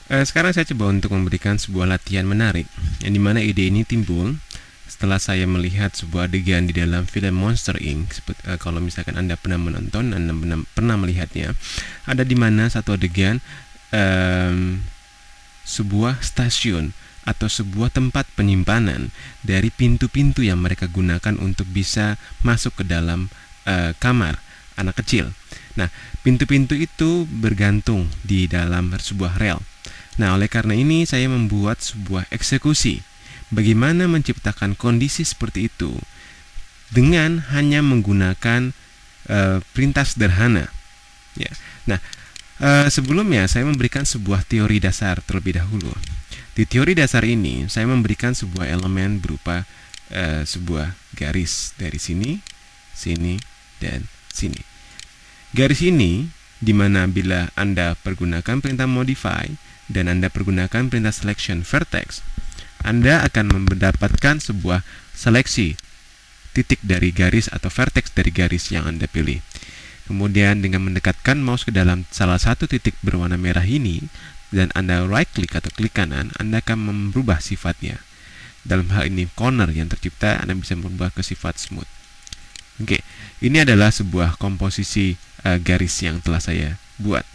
Sekarang saya coba untuk memberikan sebuah latihan menarik, yang dimana ide ini timbul setelah saya melihat sebuah adegan di dalam film Monster Inc. Kalau misalkan Anda pernah menonton, Anda pernah melihatnya, ada di mana satu adegan sebuah stasiun atau sebuah tempat penyimpanan dari pintu-pintu yang mereka gunakan untuk bisa masuk ke dalam kamar anak kecil. Nah, pintu-pintu itu bergantung di dalam sebuah rel. Nah, oleh karena ini saya membuat sebuah eksekusi. Bagaimana menciptakan kondisi seperti itu dengan hanya menggunakan perintah sederhana. Ya. Nah, sebelumnya saya memberikan sebuah teori dasar terlebih dahulu. Di teori dasar ini saya memberikan sebuah elemen berupa sebuah garis dari sini, sini, dan sini. Garis ini dimana bila Anda pergunakan perintah modify dan Anda pergunakan perintah selection vertex, Anda akan mendapatkan sebuah seleksi titik dari garis atau vertex dari garis yang Anda pilih. Kemudian dengan mendekatkan mouse ke dalam salah satu titik berwarna merah ini dan Anda right click atau klik kanan, Anda akan merubah sifatnya. Dalam hal ini corner yang tercipta, Anda bisa merubah ke sifat smooth. Oke, ini adalah sebuah komposisi garis yang telah saya buat.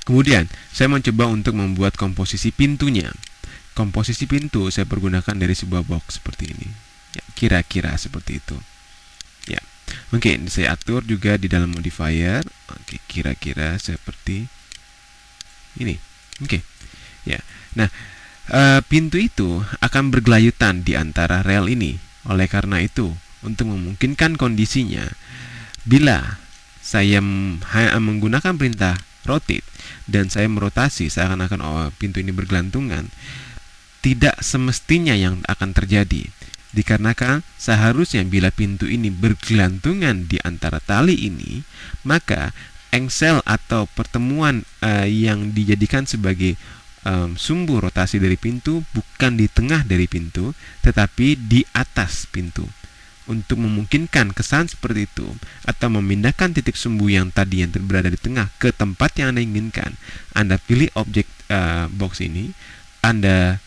Kemudian, saya mencoba untuk membuat komposisi pintunya. Komposisi pintu saya pergunakan dari sebuah box seperti ini. Ya, kira-kira seperti itu. Ya. Oke, saya atur juga di dalam modifier. Oke, kira-kira seperti ini. Oke. Ya. Nah, pintu itu akan bergelayutan di antara rel ini. Oleh karena itu, untuk memungkinkan kondisinya, bila saya menggunakan perintah rotate dan saya merotasi seakan-akan pintu ini bergelantungan, tidak semestinya yang akan terjadi. Dikarenakan seharusnya bila pintu ini bergelantungan di antara tali ini, maka engsel atau pertemuan yang dijadikan sebagai sumbu rotasi dari pintu bukan di tengah dari pintu, tetapi di atas pintu. Untuk memungkinkan kesan seperti itu atau memindahkan titik sumbu yang tadi yang berada di tengah ke tempat yang Anda inginkan, Anda pilih objek box ini, Anda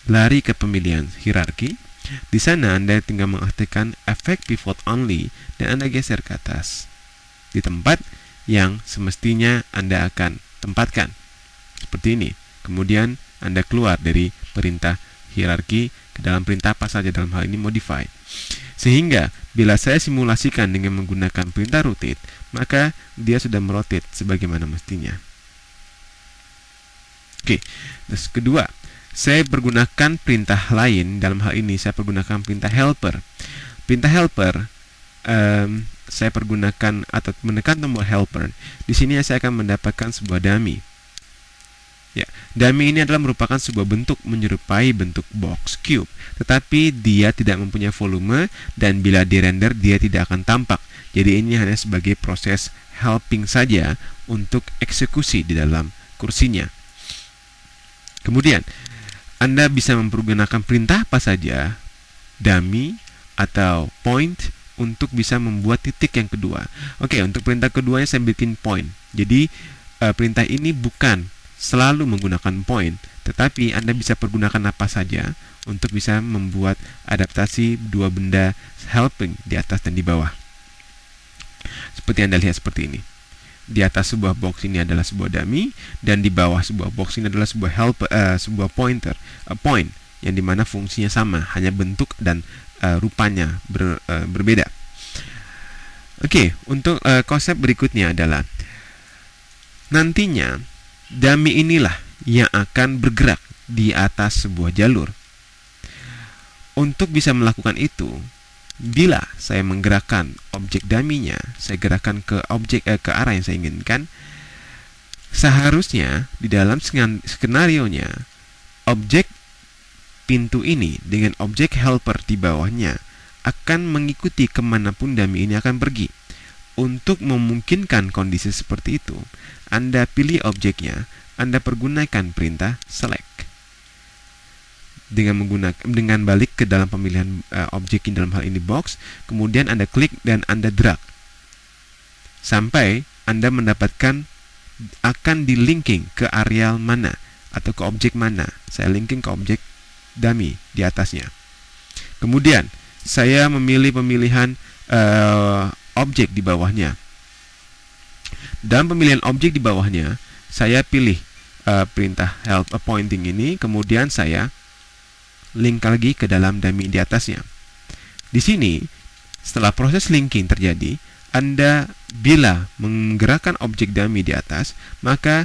lari ke pemilihan hierarki. Di sana Anda tinggal mengaktifkan efek pivot only dan Anda geser ke atas di tempat yang semestinya Anda akan tempatkan. Seperti ini. Kemudian Anda keluar dari perintah hierarki ke dalam perintah apa saja, dalam hal ini modify. Sehingga bila saya simulasikan dengan menggunakan perintah rotate, maka dia sudah merotate sebagaimana mestinya. Oke, terus kedua, saya pergunakan perintah lain. Dalam hal ini saya pergunakan perintah helper. Perintah helper saya pergunakan atau menekan tombol helper. Di sini saya akan mendapatkan sebuah dummy. Ya, dummy ini adalah merupakan sebuah bentuk menyerupai bentuk box cube, tetapi dia tidak mempunyai volume dan bila dirender dia tidak akan tampak. Jadi ini hanya sebagai proses helping saja untuk eksekusi di dalam kursinya. Kemudian Anda bisa mempergunakan perintah apa saja, dummy atau point, untuk bisa membuat titik yang kedua. Oke, untuk perintah keduanya saya bikin point. Jadi perintah ini bukan selalu menggunakan point, tetapi Anda bisa pergunakan apa saja untuk bisa membuat adaptasi dua benda helping di atas dan di bawah. Seperti Anda lihat seperti ini. Di atas sebuah box ini adalah sebuah dummy dan di bawah sebuah box ini adalah sebuah sebuah pointer, point, yang dimana fungsinya sama, hanya bentuk dan rupanya berbeda. Oke, untuk konsep berikutnya adalah nantinya dummy inilah yang akan bergerak di atas sebuah jalur. Untuk bisa melakukan itu, bila saya menggerakkan objek dummy-nya, saya gerakkan ke objek ke arah yang saya inginkan, seharusnya di dalam skenario-nya objek pintu ini dengan objek helper di bawahnya akan mengikuti kemanapun dummy ini akan pergi. Untuk memungkinkan kondisi seperti itu, Anda pilih objeknya, Anda pergunakan perintah select. Dengan balik ke dalam pemilihan objek dalam hal ini box, kemudian Anda klik dan Anda drag sampai Anda mendapatkan akan di-linking ke areal mana atau ke objek mana. Saya linking ke objek dummy di atasnya. Kemudian saya memilih pemilihan objek di bawahnya. Dalam pemilihan objek di bawahnya, saya pilih perintah help pointing ini, kemudian saya link lagi ke dalam dummy di atasnya. Di sini, setelah proses linking terjadi, Anda bila menggerakkan objek dummy di atas, maka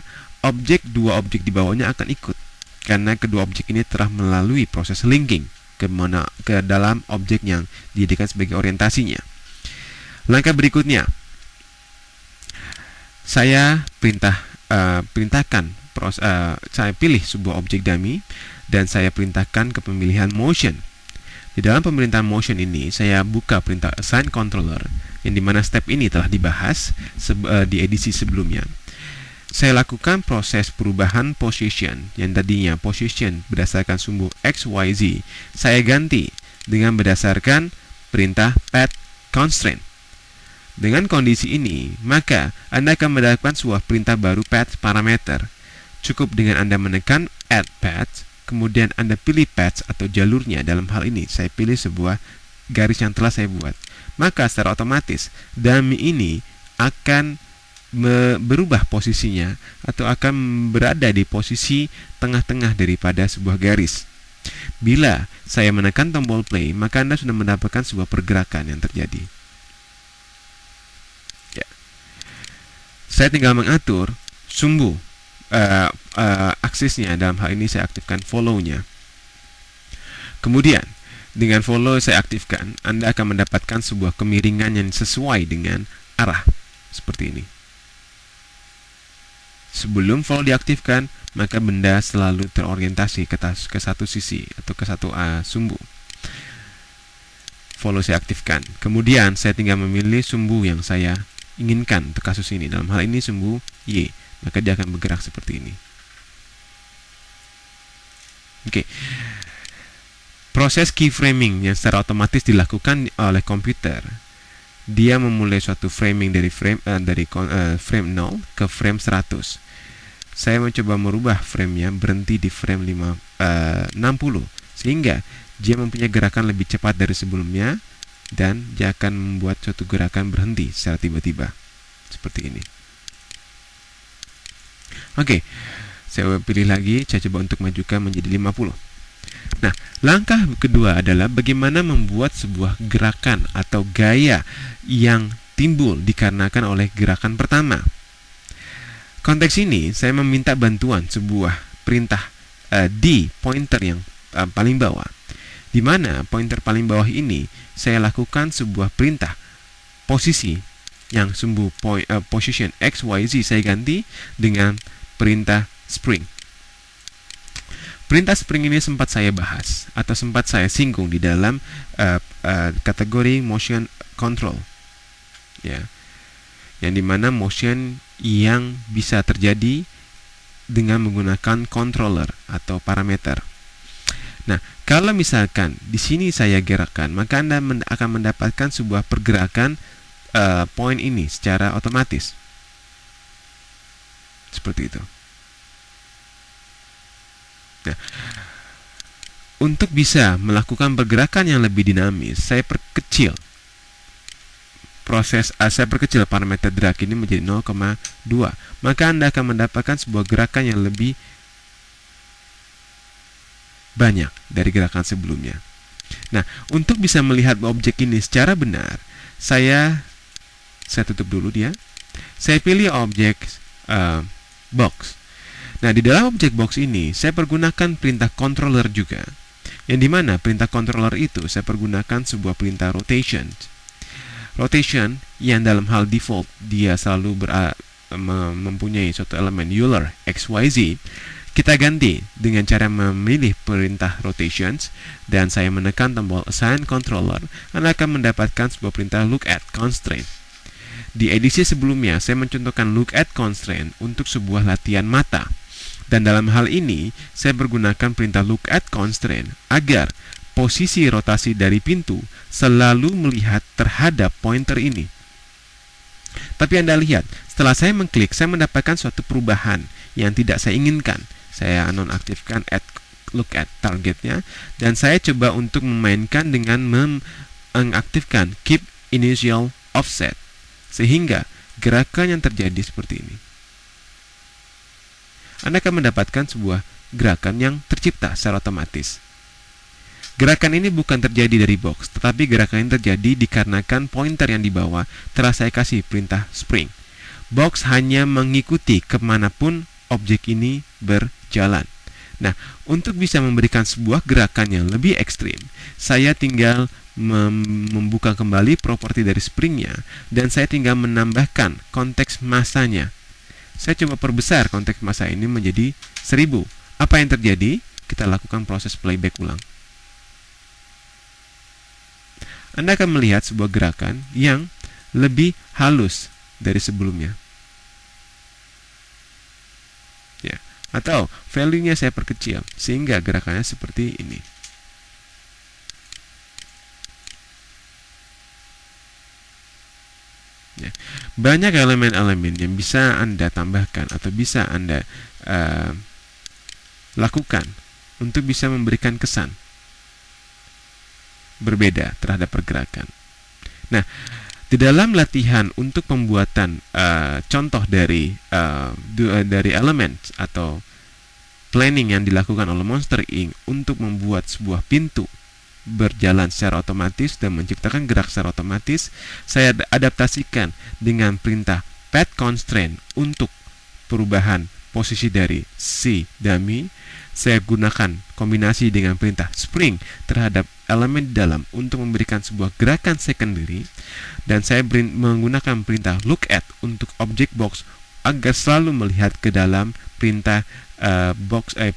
dua objek di bawahnya akan ikut, karena kedua objek ini telah melalui proses linking ke dalam objek yang dijadikan sebagai orientasinya. Langkah berikutnya, saya saya pilih sebuah objek dummy dan saya perintahkan ke pemilihan motion. Di dalam pemerintahan motion ini, saya buka perintah assign controller, yang dimana step ini telah dibahas di edisi sebelumnya. Saya lakukan proses perubahan position, yang tadinya position berdasarkan sumbu X, Y, Z. Saya ganti dengan berdasarkan perintah path constraint. Dengan kondisi ini, maka Anda akan mendapatkan sebuah perintah baru path parameter. Cukup dengan Anda menekan add path, kemudian Anda pilih path atau jalurnya. Dalam hal ini, saya pilih sebuah garis yang telah saya buat. Maka secara otomatis, dummy ini akan berubah posisinya atau akan berada di posisi tengah-tengah daripada sebuah garis. Bila saya menekan tombol play, maka Anda sudah mendapatkan sebuah pergerakan yang terjadi. Ya. Saya tinggal mengatur sumbu aksesnya. Dalam hal ini saya aktifkan follow-nya. Kemudian dengan follow saya aktifkan, Anda akan mendapatkan sebuah kemiringan yang sesuai dengan arah seperti ini. Sebelum follow diaktifkan, maka benda selalu terorientasi ke satu sisi atau ke satu sumbu. Follow saya aktifkan. Kemudian saya tinggal memilih sumbu yang saya inginkan untuk kasus ini. Dalam hal ini sumbu Y, maka dia akan bergerak seperti ini. Oke. Proses keyframing yang secara otomatis dilakukan oleh komputer. Dia memulai suatu framing dari frame 0 ke frame 100. Saya mencoba merubah framenya berhenti di frame 60 sehingga dia mempunyai gerakan lebih cepat dari sebelumnya, dan dia akan membuat suatu gerakan berhenti secara tiba-tiba seperti ini. Oke, saya pilih lagi, saya coba untuk majukan menjadi 50. Nah, langkah kedua adalah bagaimana membuat sebuah gerakan atau gaya yang timbul dikarenakan oleh gerakan pertama. Konteks ini, saya meminta bantuan sebuah perintah di pointer yang paling bawah, di mana pointer paling bawah ini saya lakukan sebuah perintah posisi yang sumbu position X, Y, Z saya ganti dengan perintah spring. Perintah spring ini sempat saya bahas atau sempat saya singgung di dalam kategori motion control, ya, yang dimana motion yang bisa terjadi dengan menggunakan controller atau parameter. Nah, kalau misalkan di sini saya gerakkan, maka Anda akan mendapatkan sebuah pergerakan poin ini secara otomatis. Seperti itu. Nah, untuk bisa melakukan pergerakan yang lebih dinamis, saya perkecil saya perkecil parameter drag ini menjadi 0,2. Maka Anda akan mendapatkan sebuah gerakan yang lebih banyak dari gerakan sebelumnya. Nah, untuk bisa melihat objek ini secara benar, saya tutup dulu dia. Saya pilih objek box. Nah, di dalam objek box ini saya pergunakan perintah controller juga, yang dimana perintah controller itu saya pergunakan sebuah perintah rotation. Rotation yang dalam hal default dia selalu mempunyai suatu elemen Euler XYZ. Kita ganti dengan cara memilih perintah rotations dan saya menekan tombol assign controller. Anda akan mendapatkan sebuah perintah look at constraint. Di edisi sebelumnya saya mencontohkan look at constraint untuk sebuah latihan mata. Dan dalam hal ini saya menggunakan perintah look at constraint agar posisi rotasi dari pintu selalu melihat terhadap pointer ini. Tapi Anda lihat, setelah saya mengklik, saya mendapatkan suatu perubahan yang tidak saya inginkan. Saya nonaktifkan look at targetnya, dan saya coba untuk memainkan dengan mengaktifkan keep initial offset, sehingga gerakan yang terjadi seperti ini. Anda akan mendapatkan sebuah gerakan yang tercipta secara otomatis. Gerakan ini bukan terjadi dari box, tetapi gerakan ini terjadi dikarenakan pointer yang di bawah telah saya kasih perintah spring. Box hanya mengikuti kemanapun objek ini berjalan. Nah, untuk bisa memberikan sebuah gerakan yang lebih ekstrim, saya tinggal membuka kembali properti dari springnya, dan saya tinggal menambahkan konteks masanya. Saya coba perbesar konteks masa ini menjadi 1000. Apa yang terjadi? Kita lakukan proses playback ulang. Anda akan melihat sebuah gerakan yang lebih halus dari sebelumnya. Ya, atau value-nya saya perkecil sehingga gerakannya seperti ini. Ya. Banyak elemen-elemen yang bisa Anda tambahkan atau bisa Anda lakukan untuk bisa memberikan kesan berbeda terhadap pergerakan. Nah, di dalam latihan untuk pembuatan contoh dari elemen atau planning yang dilakukan oleh Monster Inc. untuk membuat sebuah pintu berjalan secara otomatis dan menciptakan gerak secara otomatis, saya adaptasikan dengan perintah path constraint untuk perubahan posisi dari si dummy. Saya gunakan kombinasi dengan perintah spring terhadap elemen di dalam untuk memberikan sebuah gerakan secondary, dan saya menggunakan perintah look at untuk objek box agar selalu melihat ke dalam perintah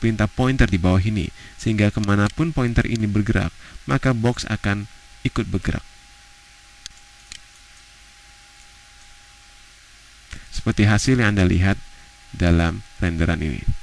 perintah pointer di bawah ini, sehingga kemanapun pointer ini bergerak, maka box akan ikut bergerak. Seperti hasil yang Anda lihat dalam renderan ini.